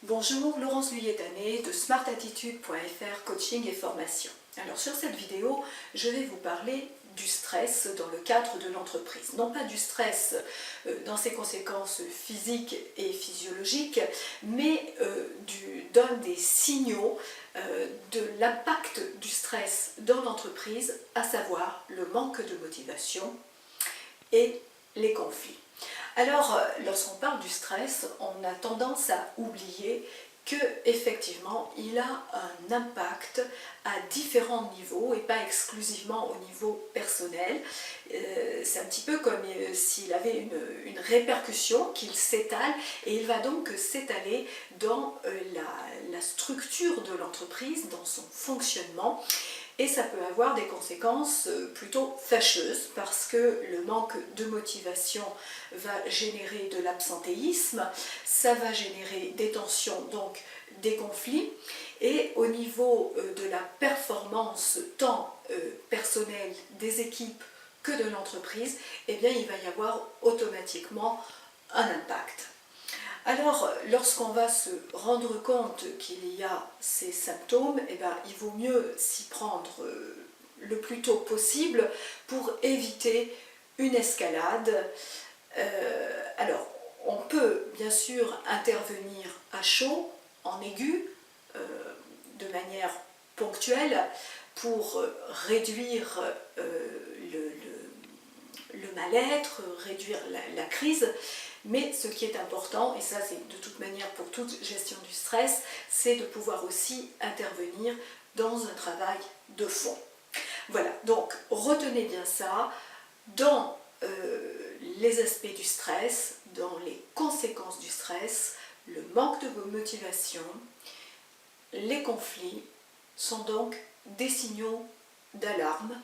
Bonjour, Laurence Luyet-Danet de smartattitude.fr, coaching et formation. Alors sur cette vidéo, je vais vous parler du stress dans le cadre de l'entreprise. Non pas du stress dans ses conséquences physiques et physiologiques, mais donne des signaux de l'impact du stress dans l'entreprise, à savoir le manque de motivation et les conflits. Alors, lorsqu'on parle du stress, on a tendance à oublier qu'effectivement, il a un impact à différents niveaux et pas exclusivement au niveau personnel. C'est un petit peu comme s'il avait une répercussion qu'il s'étale, et il va donc s'étaler dans la structure de l'entreprise, dans son fonctionnement. Et ça peut avoir des conséquences plutôt fâcheuses, parce que le manque de motivation va générer de l'absentéisme, ça va générer des tensions, donc des conflits, et au niveau de la performance tant personnelle des équipes que de l'entreprise, eh bien il va y avoir automatiquement un impact. Alors, lorsqu'on va se rendre compte qu'il y a ces symptômes, eh bien, il vaut mieux s'y prendre le plus tôt possible pour éviter une escalade. Alors, on peut bien sûr intervenir à chaud, en aigu, de manière ponctuelle, pour réduire le mal-être, réduire la crise. Mais ce qui est important, et ça c'est de toute manière pour toute gestion du stress, c'est de pouvoir aussi intervenir dans un travail de fond. Voilà, donc retenez bien ça, dans les aspects du stress, dans les conséquences du stress, le manque de motivation, les conflits sont donc des signaux d'alarme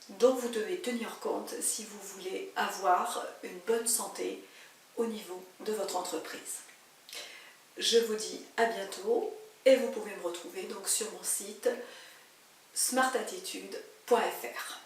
dont vous devez tenir compte si vous voulez avoir une bonne santé au niveau de votre entreprise. Je vous dis à bientôt, et vous pouvez me retrouver donc sur mon site smartattitude.fr.